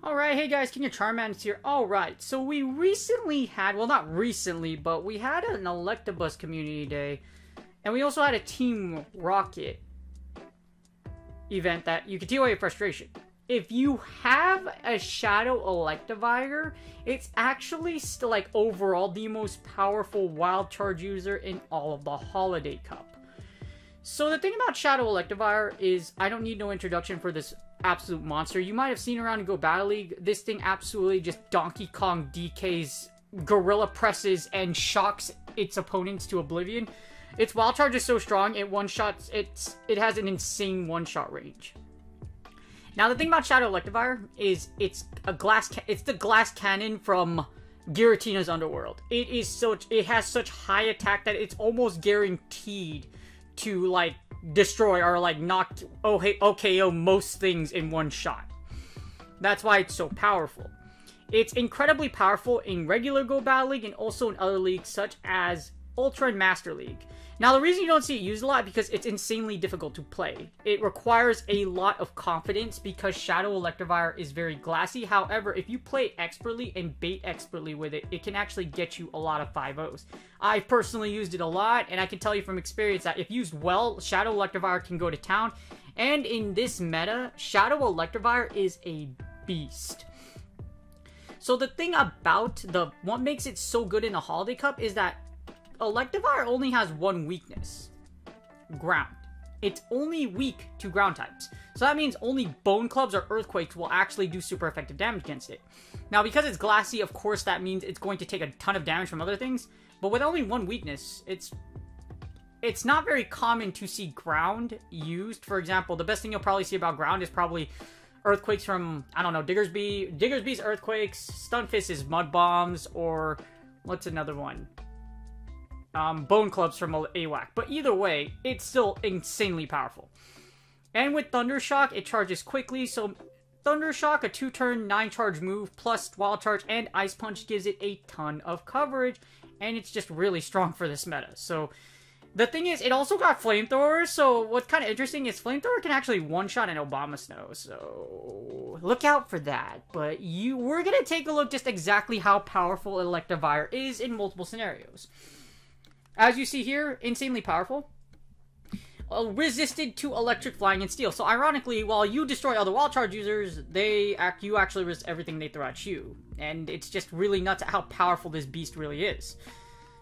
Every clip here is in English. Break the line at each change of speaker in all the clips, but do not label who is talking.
Alright, hey guys, King of Charmant's here. Alright, so we recently had, well not recently, but we had an Electivire community day, and we also had a Team Rocket event that you could deal with your frustration. If you have a Shadow Electivire, it's actually still, like, overall the most powerful Wild Charge user in all of the Holiday Cup. So the thing about Shadow Electivire is, I don't need no introduction for this absolute monster. You might have seen around in Go Battle League, this thing absolutely just Donkey Kong DKs, gorilla presses, and shocks its opponents to oblivion. Its Wild Charge is so strong, it one-shots, it has an insane one-shot range. Now the thing about Shadow Electivire is it's the glass cannon from Giratina's Underworld. It has such high attack that it's almost guaranteed to, like, destroy or, like, knock OKO most things in one shot. That's why it's so powerful. It's incredibly powerful in regular Go Battle League and also in other leagues such as Ultra and Master League. Now, the reason you don't see it used a lot is because it's insanely difficult to play. It requires a lot of confidence because Shadow Electivire is very glassy. However, if you play expertly and bait expertly with it, it can actually get you a lot of 5-0s. I've personally used it a lot, and I can tell you from experience that if used well, Shadow Electivire can go to town. And in this meta, Shadow Electivire is a beast. So the thing about what makes it so good in the Holiday Cup is that Electivire only has one weakness. Ground. It's only weak to ground types. So that means only Bone Clubs or Earthquakes will actually do super effective damage against it. Now, because it's glassy, of course, that means it's going to take a ton of damage from other things. But with only one weakness, it's not very common to see ground used. For example, the best thing you'll probably see about ground is probably Earthquakes from, I don't know, Diggersby's Earthquakes, Stunfisk is Mud Bombs, or what's another one? Bone Clubs from AWAC. But either way, it's still insanely powerful. And with Thundershock, it charges quickly. So Thundershock, a 2-turn, 9-charge move, plus Wild Charge and Ice Punch gives it a ton of coverage. And it's just really strong for this meta. So the thing is, it also got Flamethrower. So what's kind of interesting is Flamethrower can actually one-shot an Obama Snow. So look out for that. But we're going to take a look just exactly how powerful Electivire is in multiple scenarios. As you see here, insanely powerful. Resisted to electric, flying, and steel. So ironically, while you destroy other Wild Charge users, you actually resist everything they throw at you. And it's just really nuts at how powerful this beast really is.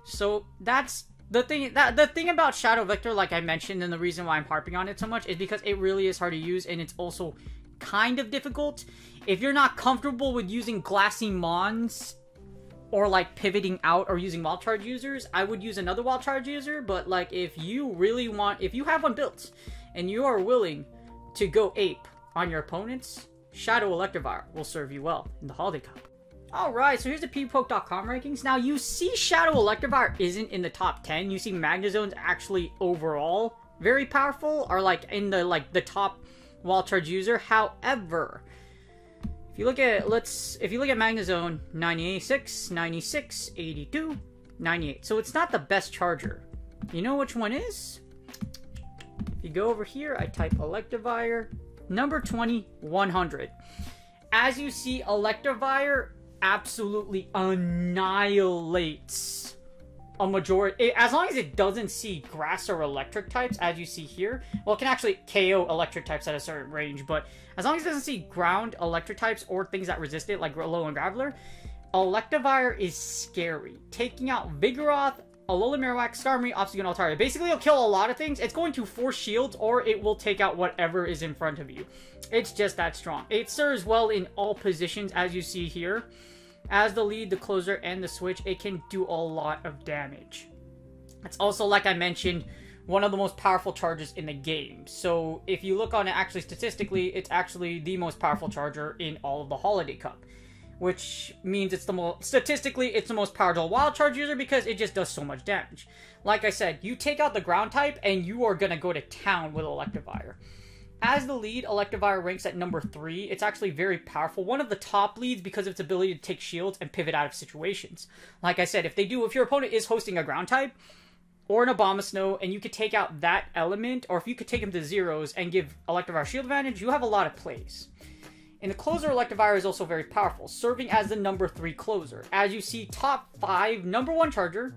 So that's the thing. The thing about Shadow Vector, like I mentioned, and the reason why I'm harping on it so much is because it really is hard to use, and it's also kind of difficult. If you're not comfortable with using glassy mons, or like pivoting out or using Wild Charge users, I would use another Wild Charge user. But like if you have one built and you are willing to go ape on your opponents, Shadow Electivire will serve you well in the Holiday Cup. Alright, so here's the PvPoke.com rankings. Now you see Shadow Electivire isn't in the top 10. You see Magnazone's actually overall very powerful, or like in the top Wild Charge user. However, if you look at Magnazone, 96, 96, 82, 98. So it's not the best charger. You know which one is? If you go over here, I type Electivire, number 20, 100. As you see, Electivire absolutely annihilates a majority, as long as it doesn't see grass or electric types, as you see here. Well, it can actually KO electric types at a certain range, but as long as it doesn't see ground, electric types, or things that resist it, like Alolan Graveler, Electivire is scary. Taking out Vigoroth, Alolan Marowak, Skarmory, Obstagoon, Altaria. Basically, it'll kill a lot of things. It's going to force shields, or it will take out whatever is in front of you. It's just that strong. It serves well in all positions, as you see here. As the lead, the closer, and the switch, it can do a lot of damage. It's also, like I mentioned, one of the most powerful charges in the game. So if you look on it actually statistically, it's actually the most powerful charger in all of the Holiday Cup. Which means it's the most, statistically, it's the most powerful wild charge user because it just does so much damage. Like I said, you take out the ground type and you are going to go to town with Electivire. As the lead, Electivire ranks at number 3. It's actually very powerful. One of the top leads because of its ability to take shields and pivot out of situations. Like I said, if your opponent is hosting a ground type or an Abomasnow and you could take out that element, or if you could take him to zeros and give Electivire shield advantage, you have a lot of plays. And the closer Electivire is also very powerful, serving as the number 3 closer. As you see, top 5, number 1 charger,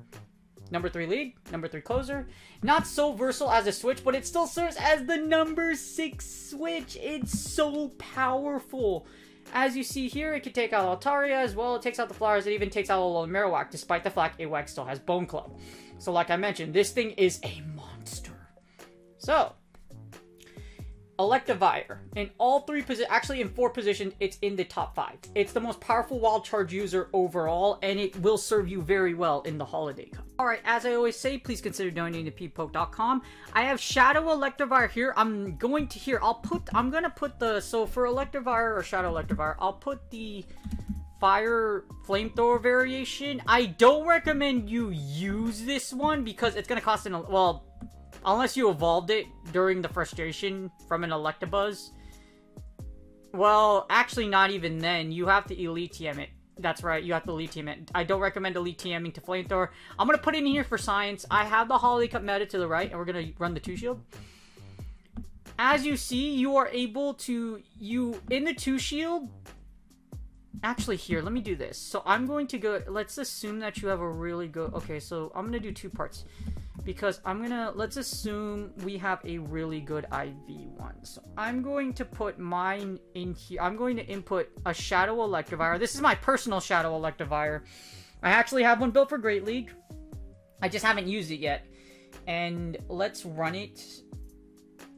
number 3 lead, number 3 closer. Not so versatile as a switch, but it still serves as the number 6 switch. It's so powerful. As you see here, it can take out Altaria as well. It takes out the flowers. It even takes out a Marowak, despite the fact AWAC still has Bone Club. So like I mentioned, this thing is a monster. So, Electivire, in all 3 positions, actually in 4 positions, it's in the top 5. It's the most powerful wild charge user overall, and it will serve you very well in the Holiday Cup. Alright, as I always say, please consider donating to peepoke.com. I have Shadow Electivire here. I'm gonna put the, so for Electivire or Shadow Electivire, I'll put the Fire Flamethrower variation. I don't recommend you use this one because it's gonna cost well, unless you evolved it during the frustration from an Electabuzz. Well, actually not even then. You have to Elite TM it. That's right, you have to Elite TM it. I don't recommend Elite TMing to Flamethrower. I'm going to put it in here for science. I have the Holiday Cup meta to the right, and we're going to run the 2-shield. As you see, you are able to... in the 2-shield... Actually, here, let me do this. So I'm going to go... Let's assume that you have a really good... Okay, so I'm going to do 2 parts. Because let's assume we have a really good IV one. So I'm going to put mine in here. I'm going to input a Shadow Electivire. This is my personal Shadow Electivire. I actually have one built for Great League. I just haven't used it yet. And let's run it.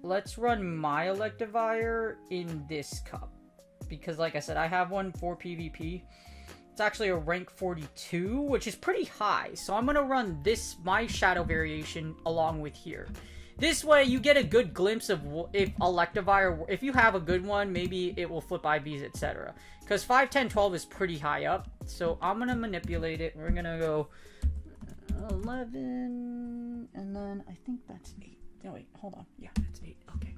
Let's run my Electivire in this cup. Because like I said, I have one for PvP. It's actually a rank 42, which is pretty high. So I'm going to run my Shadow variation along with here. This way, you get a good glimpse of if Electivire, if you have a good one, maybe it will flip IVs, etc. Because 5, 10, 12 is pretty high up. So I'm going to manipulate it. We're going to go 11, and then I think that's 8. No, wait, hold on. Yeah, that's 8. Okay.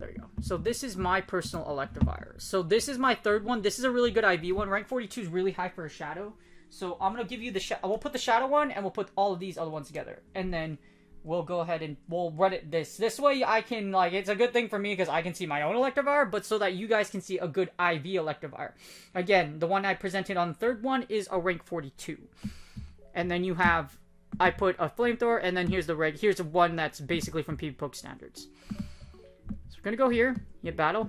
There you go. So this is my personal Electivire. So this is my 3rd one. This is a really good IV one. Rank 42 is really high for a Shadow. So I'm going to give you we'll put the Shadow one, and we'll put all of these other ones together. And then we'll go ahead and we'll run it this way. I can, like, it's a good thing for me because I can see my own Electivire, but so that you guys can see a good IV Electivire. Again, the one I presented on the 3rd one is a rank 42. And then you have, I put a Flamethrower, and then here's the one that's basically from PvPoke standards. We're gonna go here, hit battle,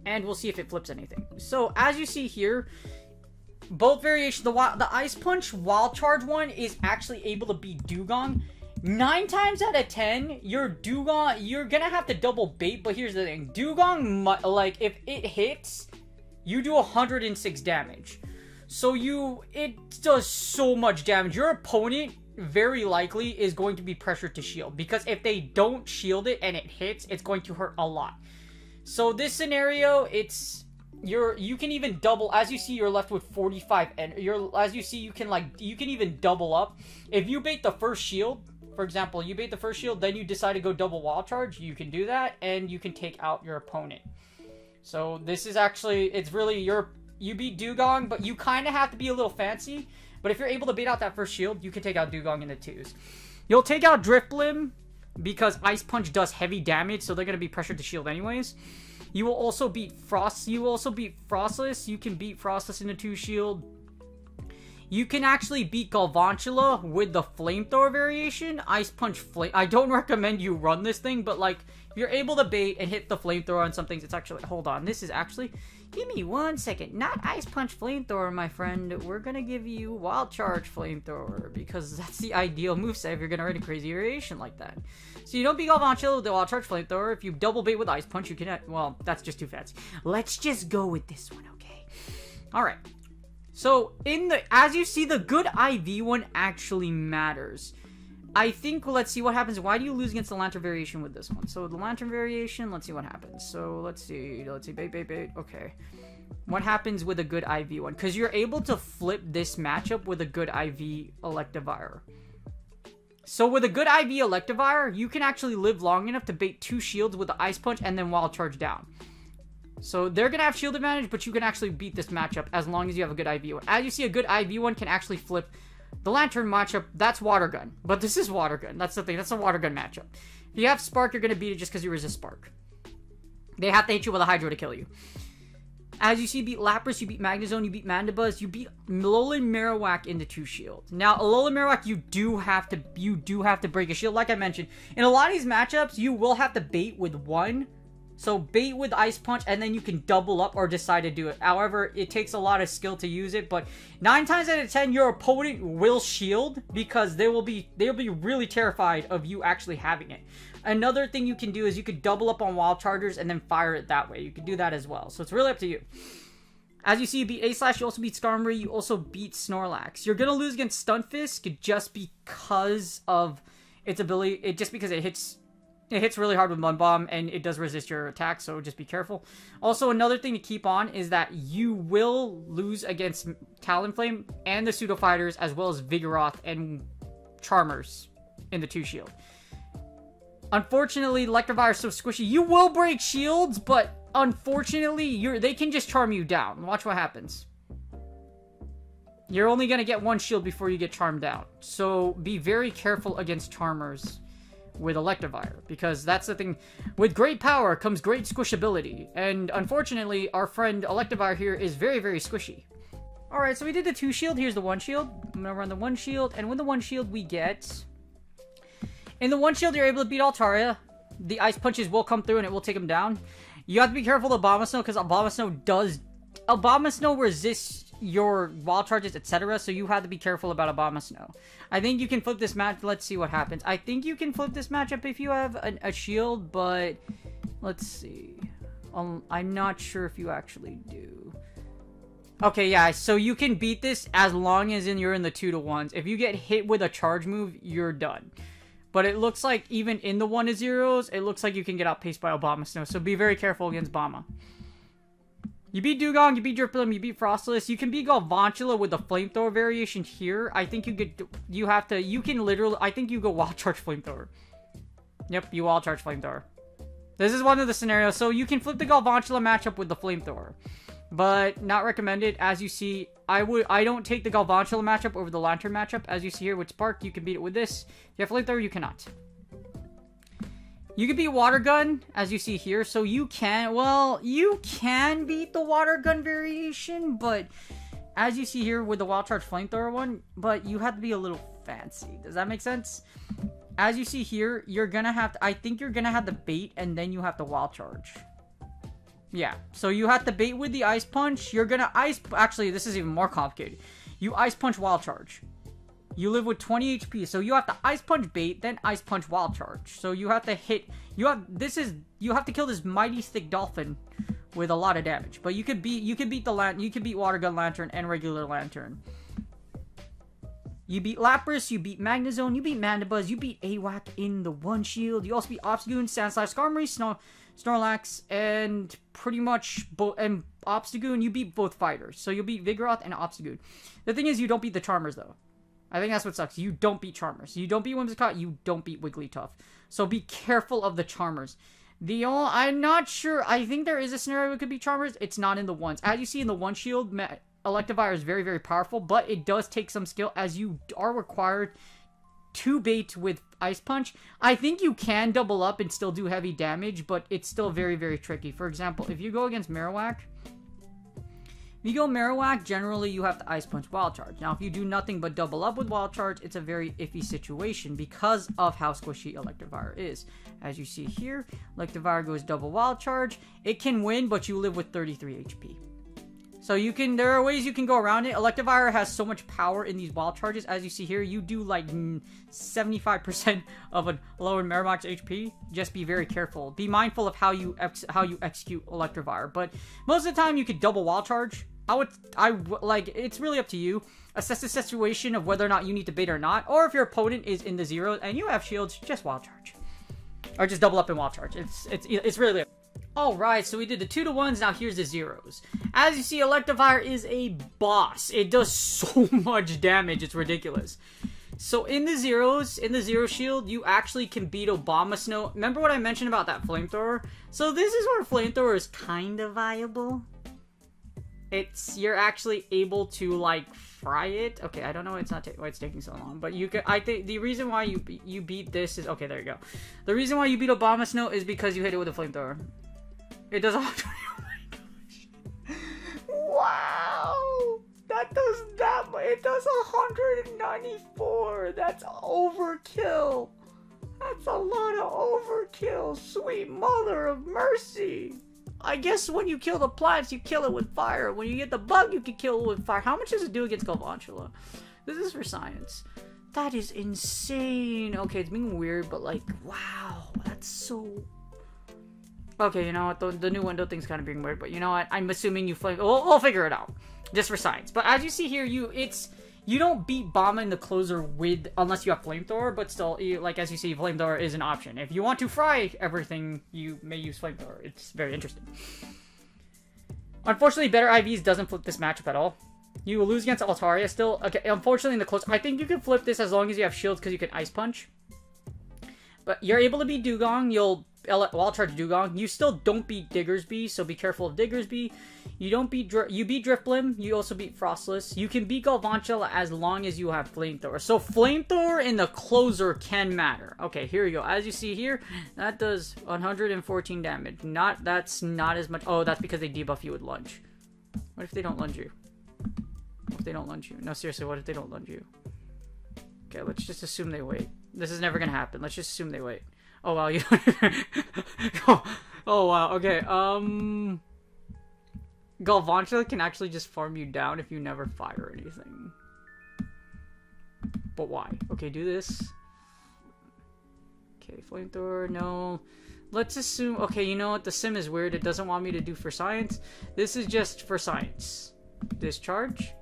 and we'll see if it flips anything. So as you see here, both variations, the Ice Punch Wild Charge one is actually able to beat Dugong. 9 times out of 10, your Dugong, you're gonna have to double bait, but here's the thing. Dugong, like, if it hits, you do 106 damage. So it does so much damage. Your opponent very likely is going to be pressured to shield, because if they don't shield it and it hits, it's going to hurt a lot. So this scenario, you can even double. As you see, you're left with 45, and as you see, you can even double up. If you bait the first shield, for example, you bait the first shield, then you decide to go double wild charge, you can do that, and you can take out your opponent. So this is actually, it's really you beat Dugong, but you kind of have to be a little fancy. But if you're able to bait out that first shield, you can take out Dugong in the 2s. You'll take out Drifblim because Ice Punch does heavy damage, so they're going to be pressured to shield anyways. You will also beat Frost. You will also beat Frostless. You can beat Frostless in the 2 shield. You can actually beat Galvantula with the Flamethrower variation. Ice Punch Flame. I don't recommend you run this thing, but like, if you're able to bait and hit the Flamethrower on some things, it's actually, hold on, this is actually, give me 1 second. Not Ice Punch Flamethrower, my friend. We're gonna give you Wild Charge Flamethrower, because that's the ideal moveset if you're gonna run a crazy variation like that. So you don't beat Galvantula with the Wild Charge Flamethrower. If you double bait with Ice Punch, you can, well, that's just too fancy. Let's just go with this one, okay? Alright. So, as you see, the good IV one actually matters. I think, let's see what happens. Why do you lose against the Lantern Variation with this one? So the Lantern Variation, let's see what happens. So let's see, bait. Okay. What happens with a good IV one? Because you're able to flip this matchup with a good IV Electivire. So with a good IV Electivire, you can actually live long enough to bait 2 shields with the Ice Punch and then Wild Charge down. So they're going to have shield advantage, but you can actually beat this matchup as long as you have a good IV one. As you see, a good IV one can actually flip the Lantern matchup. That's Water Gun, but this is Water Gun. That's the thing. That's a Water Gun matchup. If you have Spark, you're going to beat it just because you resist Spark. They have to hit you with a Hydro to kill you. As you see, you beat Lapras, you beat Magnezone, you beat Mandibuzz, you beat Alolan Marowak into 2 shields. Now, Alolan Marowak, you do have to break a shield. Like I mentioned, in a lot of these matchups, you will have to bait with 1. So bait with Ice Punch, and then you can double up or decide to do it. However, it takes a lot of skill to use it, but 9 times out of 10, your opponent will shield because they'll be really terrified of you actually having it. Another thing you can do is you could double up on Wild Chargers and then fire it that way. You can do that as well. So it's really up to you. As you see, you beat A-Slash, you also beat Skarmory, you also beat Snorlax. You're going to lose against Stunfisk just because of its ability, just because it hits really hard with Mud Bomb, and it does resist your attack, so just be careful. Also, another thing to keep on is that you will lose against Talonflame and the Pseudo Fighters, as well as Vigoroth and Charmers in the 2 shield. Unfortunately, Electivire is so squishy. You will break shields, but unfortunately, they can just charm you down. Watch what happens. You're only going to get 1 shield before you get charmed down. So be very careful against Charmers with Electivire, because that's the thing. With great power comes great squishability, and unfortunately, our friend Electivire here is very, very squishy. Alright, so we did the 2 shield. Here's the 1 shield. I'm going to run the 1 shield, and with the 1 shield, we get... In the 1 shield, you're able to beat Altaria. The Ice Punches will come through, and it will take them down. You have to be careful of Abomasnow, because Abomasnow resists your Wild Charges, etc., so you have to be careful about Abomasnow. I think you can flip this match. Let's see what happens. I think you can flip this matchup if you have a shield, but let's see. I'm not sure if you actually do. Okay, yeah, so you can beat this as long as you're in the 2-to-1s. If you get hit with a charge move, you're done. But it looks like even in the 1-to-0s, it looks like you can get outpaced by Abomasnow, so be very careful against Bama. You beat Dugong, you beat Drifblim, you beat Frostless. You can beat Galvantula with the Flamethrower variation here. I think you can literally, I think you go Wild Charge Flamethrower. Yep, you Wild Charge Flamethrower. This is one of the scenarios. So you can flip the Galvantula matchup with the Flamethrower. But not recommended. As you see, I don't take the Galvantula matchup over the Lantern matchup. As you see here with Spark, you can beat it with this. If you have Flamethrower, you cannot. You can beat Water Gun, as you see here, so you can beat the Water Gun variation, but as you see here with the Wild Charge Flamethrower one, but you have to be a little fancy. Does that make sense? As you see here, you're gonna have to, I think you're gonna have to bait, and then you have to Wild Charge. Yeah, so you have to bait with the Ice Punch, you're gonna actually, this is even more complicated. You Ice Punch Wild Charge. You live with 20 HP, so you have to Ice Punch bait, then Ice Punch Wild Charge. So you have to hit, you have to kill this mighty thick dolphin with a lot of damage. But you could beat Water Gun Lantern and regular Lantern. You beat Lapras, you beat Magnezone, you beat Mandibuzz, you beat AWAC in the 1 shield. You also beat Obstagoon, Sandslash, Skarmory, Snorlax, and pretty much Obstagoon, you beat both fighters. So you'll beat Vigoroth and Obstagoon. The thing is, you don't beat the Charmers though. I think that's what sucks. You don't beat Charmers. You don't beat Whimsicott. You don't beat Wigglytuff. So be careful of the Charmers. I'm not sure. I think there is a scenario it could be Charmers. It's not in the 1s. As you see in the 1 shield, Electivire is very, very powerful, but it does take some skill as you are required to bait with Ice Punch. I think you can double up and still do heavy damage, but it's still very, very tricky. For example, if you go against Marowak, generally you have to Ice Punch Wild Charge. Now, if you do nothing but double up with Wild Charge, it's a very iffy situation because of how squishy Electivire is. As you see here, Electivire goes double Wild Charge. It can win, but you live with 33 HP. So there are ways you can go around it. Electivire has so much power in these Wild Charges. As you see here, you do like 75% of a lower Marowak's HP. Just be very careful. Be mindful of how you execute Electivire. But most of the time, you could double Wild Charge like, it's really up to you. Assess the situation of whether or not you need to bait or not, or if your opponent is in the zeros and you have shields, just wild charge. Or just double up and wild charge. It's really... Alright, so we did the 2-to-1s, now here's the zeros. As you see, Electivire is a boss. It does so much damage, it's ridiculous. So in the zeros, in the zero shield, you actually can beat Obama Snow. Remember what I mentioned about that flamethrower? So this is where flamethrower is kind of viable. You're actually able to, like, fry it. Okay, I don't know why it's taking so long, but you can. I think the reason why you beat this is, okay, there you go. The reason why you beat Obama Snow is because you hit it with a flamethrower. It does 120. Oh my gosh! Wow, that does that much. It does 194. That's overkill. That's a lot of overkill. Sweet mother of mercy. I guess when you kill the plants, you kill it with fire. When you get the bug, you can kill it with fire. How much does it do against Galvantula? This is for science. That is insane. Okay, it's being weird, but like, wow, that's so... Okay, you know what? The new window thing's kind of being weird, but you know what? I'm assuming you flame... We'll figure it out. Just for science. But as you see here, you don't beat Bomba in the closer with... Unless you have Flamethrower, but still, like, as you see, Flamethrower is an option. If you want to fry everything, you may use Flamethrower. It's very interesting. Unfortunately, better IVs doesn't flip this matchup at all. You will lose against Altaria still. Okay, unfortunately, in the close... I think you can flip this as long as you have shields, because you can Ice Punch. But you're able to beat Dugong. You'll... Wall charge Dugong. You still don't beat Diggersby, so be careful of Diggersby. You beat Driftblim. You also beat Frostless. You can beat Galvantula as long as you have Flamethrower. So Flamethrower in the closer can matter. Okay, here we go. As you see here, that does 114 damage. That's not as much. Oh, that's because they debuff you with lunge. What if they don't lunge you? What if they don't lunge you? No, seriously, what if they don't lunge you? Okay, let's just assume they wait. This is never gonna happen. Let's just assume they wait. Oh, wow, you... oh, wow, okay, Galvantula can actually just farm you down if you never fire anything. But why? Okay, do this. Okay, Flamethrower, no. Let's assume... Okay, you know what? The sim is weird. It doesn't want me to do for science. This is just for science. Discharge.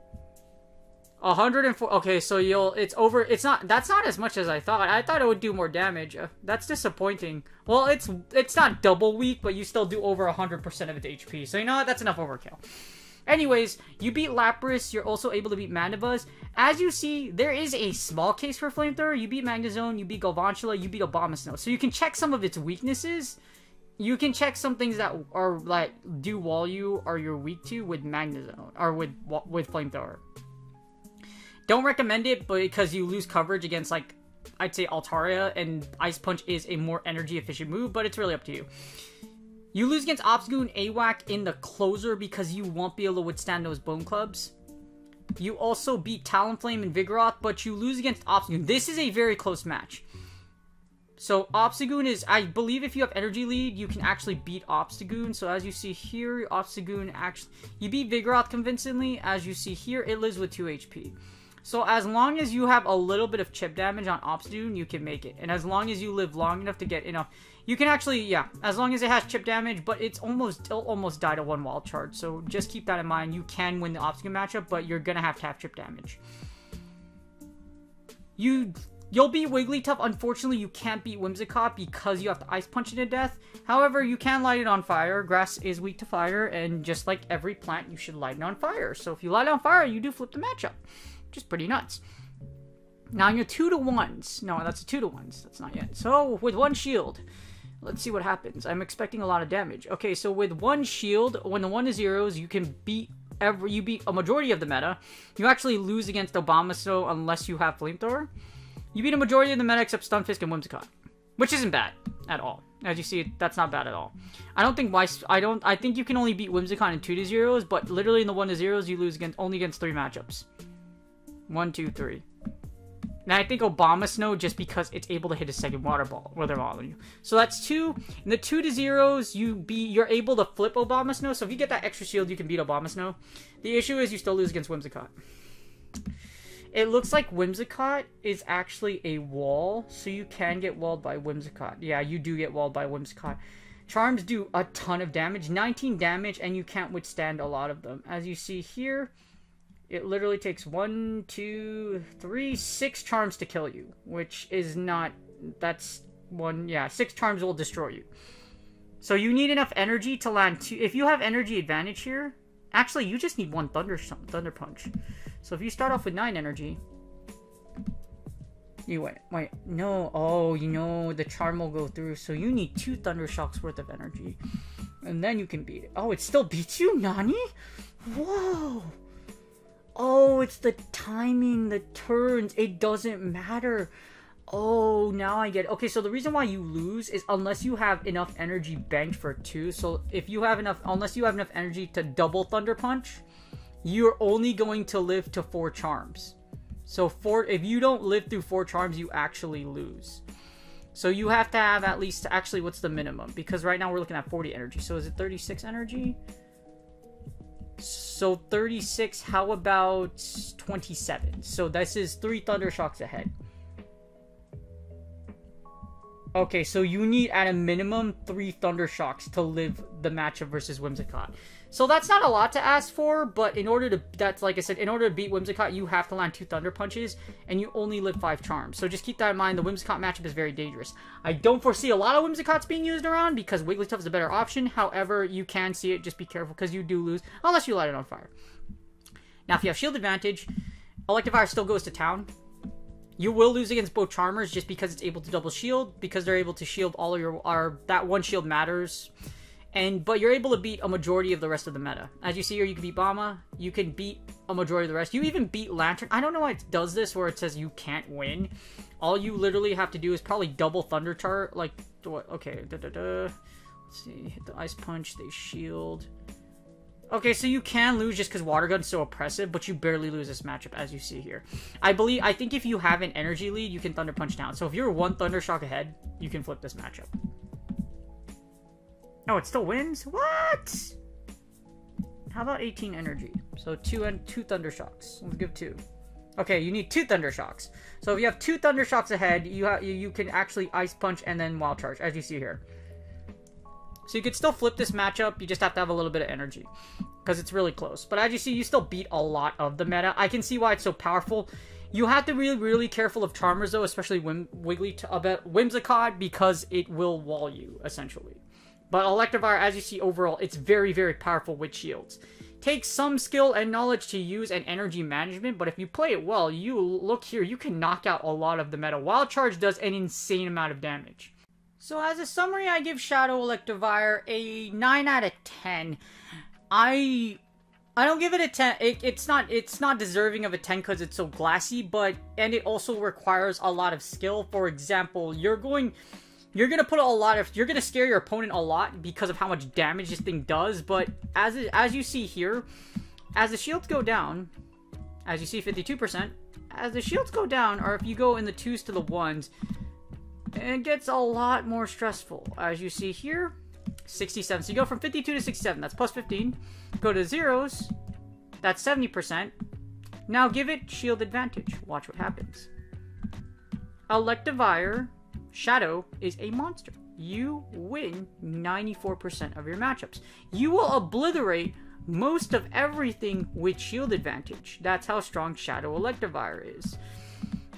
104. Okay, so it's over. That's not as much as I thought. I thought it would do more damage. That's disappointing. Well, it's not double weak, but you still do over 100% of its HP. So you know what? That's enough overkill. Anyways, you beat Lapras. You're also able to beat Mandibuzz. As you see, there is a small case for Flamethrower. You beat Magnezone. You beat Galvantula. You beat Abomasnow. So you can check some of its weaknesses. You can check some things that are like do wall you or you're weak to with Magnezone or with Flamethrower. Don't recommend it because you lose coverage against, like, I'd say Altaria, and Ice Punch is a more energy-efficient move, but it's really up to you. You lose against Obstagoon, AWAC in the closer because you won't be able to withstand those Bone Clubs. You also beat Talonflame and Vigoroth, but you lose against Obstagoon. This is a very close match. So Obstagoon is, I believe if you have Energy Lead, you can actually beat Obstagoon. So as you see here, Obstagoon actually, you beat Vigoroth convincingly. As you see here, it lives with 2 HP. So as long as you have a little bit of chip damage on Obstagoon, you can make it. And as long as you live long enough to get enough, you can actually, yeah, as long as it has chip damage, but it'll almost die to 1 wild charge. So just keep that in mind. You can win the Obstagoon matchup, but you're going to have chip damage. You'll beat Wigglytuff. Unfortunately, you can't beat Whimsicott because you have to Ice Punch it to death. However, you can light it on fire. Grass is weak to fire, and just like every plant, you should light it on fire. So if you light it on fire, you do flip the matchup. Just pretty nuts. Now in your 2-to-1s. No, that's a 2-to-1s. That's not yet. So with 1 shield, let's see what happens. I'm expecting a lot of damage. Okay, so with 1 shield, when the 1-to-0s, you can beat you beat a majority of the meta. You actually lose against Abomasnow unless you have Flamethrower. You beat a majority of the meta except Stunfisk and Whimsicott, which isn't bad at all. As you see, that's not bad at all. I think you can only beat Whimsicott in 2-to-0s, but literally in the 1-to-0s, you lose only against 3 matchups. 1, 2, 3. Now I think Abomasnow just because it's able to hit a second water ball where they're following you. So that's 2. In the 2-to-0s, you're able to flip Abomasnow. So if you get that extra shield, you can beat Abomasnow. The issue is you still lose against Whimsicott. It looks like Whimsicott is actually a wall, so you can get walled by Whimsicott. Yeah, you do get walled by Whimsicott. Charms do a ton of damage, 19 damage, and you can't withstand a lot of them. As you see here, it literally takes 1, 2, 3, 6 charms to kill you, which is not, that's one, yeah, 6 charms will destroy you. So you need enough energy to land 2. If you have energy advantage here, actually you just need 1 Thunder Punch. So if you start off with 9 energy, you wait, no, oh, you know, the charm will go through, so you need 2 Thunder Shocks worth of energy, and then you can beat it. Oh, it still beats you? Nani? Whoa! Oh, it's the timing, the turns, it doesn't matter. Oh, now I get it. Okay, so the reason why you lose is unless you have enough energy banked for 2, so if you have enough, unless you have enough energy to double Thunder Punch, you're only going to live to 4 charms. So if you don't live through 4 charms, you actually lose. So you have to have at least, actually, what's the minimum? Because right now we're looking at 40 energy. So is it 36 energy? So 36, how about 27? So this is 3 Thunder Shocks ahead. Okay, so you need at a minimum 3 Thunder Shocks to live the matchup versus Whimsicott. So that's not a lot to ask for, but in order to, that's like I said, in order to beat Whimsicott, you have to land 2 Thunder Punches, and you only live 5 charms. So just keep that in mind, the Whimsicott matchup is very dangerous. I don't foresee a lot of Whimsicotts being used around, because Wigglytuff is a better option. However, you can see it, just be careful, because you do lose, unless you light it on fire. Now, if you have shield advantage, Electivire still goes to town. You will lose against both Charmers just because it's able to double shield, because they're able to shield all of your, that one shield matters. But you're able to beat a majority of the rest of the meta. As you see here, you can beat Bama, you can beat a majority of the rest. You even beat Lantern. I don't know why it does this where it says you can't win. All you literally have to do is probably double Thunder Chart, like, what, okay, Let's see, hit the Ice Punch, they shield. Okay, so you can lose just because Water Gun's so oppressive, but you barely lose this matchup, as you see here. I think if you have an energy lead, you can Thunder Punch down. So if you're 1 Thunder Shock ahead, you can flip this matchup. Oh, it still wins? What? How about 18 energy? So 2 Thunder Shocks. Let's give 2. Okay, you need 2 Thunder Shocks. So if you have 2 Thunder Shocks ahead, you can actually Ice Punch and then Wild Charge, as you see here. So you could still flip this matchup, you just have to have a little bit of energy, because it's really close. But as you see, you still beat a lot of the meta. I can see why it's so powerful. You have to be really, really careful of Charmers, though, especially Whimsicott, because it will wall you, essentially. But Electivire, as you see overall, it's very, very powerful with shields. Takes some skill and knowledge to use and energy management, but if you play it well, you look here, you can knock out a lot of the meta. Wild Charge does an insane amount of damage. So as a summary, I give Shadow Electivire a 9 out of 10. I don't give it a 10. It's not deserving of a 10 because it's so glassy, and it also requires a lot of skill. For example, you're gonna scare your opponent a lot because of how much damage this thing does. But as you see here, as the shields go down, as you see 52%, as the shields go down, or if you go in the 2s to the 1s, it gets a lot more stressful. As you see here, 67. So you go from 52 to 67. That's plus 15. Go to 0s. That's 70%. Now give it shield advantage. Watch what happens. Electivire Shadow is a monster. You win 94% of your matchups. You will obliterate most of everything with shield advantage. That's how strong Shadow Electivire is.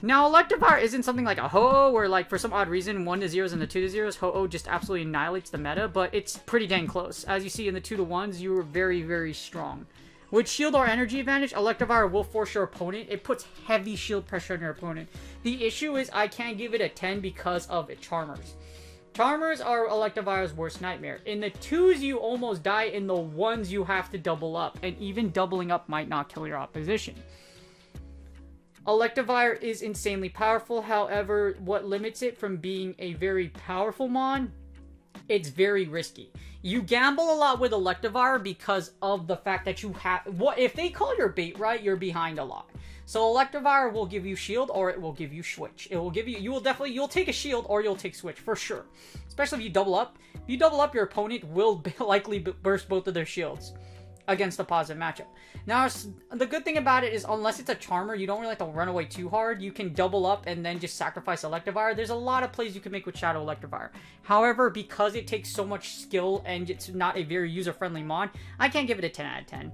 Now, Electivire isn't something like a Ho-Oh, where, like, for some odd reason, 1 to 0s and the 2 to 0s, Ho-Oh just absolutely annihilates the meta, but it's pretty dang close. As you see in the 2 to 1s, you are very, very strong. With shield or energy advantage, Electivire will force your opponent. It puts heavy shield pressure on your opponent. The issue is I can't give it a 10 because of Charmers. Charmers are Electivire's worst nightmare. In the 2s, you almost die. In the 1s, you have to double up, and even doubling up might not kill your opposition. Electivire is insanely powerful. However, what limits it from being a very powerful mon, it's very risky. You gamble a lot with Electivire because of the fact that you have... if they call your bait right, you're behind a lot. So Electivire will give you shield or it will give you switch. It will give you... You'll take a shield or you'll take switch for sure. Especially if you double up. If you double up, your opponent will likely burst both of their shields. against a positive matchup. Now, the good thing about it is, unless it's a Charmer, you don't really have to run away too hard. You can double up and then just sacrifice Electivire. There's a lot of plays you can make with Shadow Electivire. However, because it takes so much skill and it's not a very user-friendly mod, I can't give it a 10 out of 10.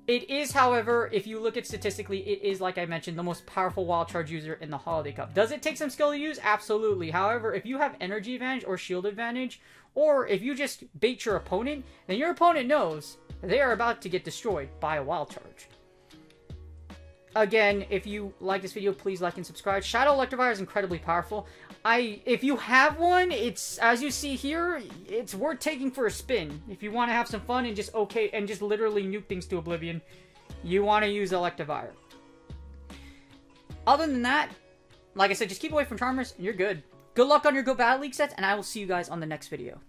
It is, however, if you look at statistically, it is, like I mentioned, the most powerful Wild Charge user in the Holiday Cup. Does it take some skill to use? Absolutely. However, if you have energy advantage or shield advantage, or if you just bait your opponent, then your opponent knows they are about to get destroyed by a Wild Charge. Again, if you like this video, please like and subscribe. Shadow Electivire is incredibly powerful. If you have one, it's, as you see here, it's worth taking for a spin. If you want to have some fun and just just literally nuke things to oblivion, you want to use Electivire. Other than that, like I said, just keep away from Charmers and you're good. Good luck on your Go Battle League sets, and I will see you guys on the next video.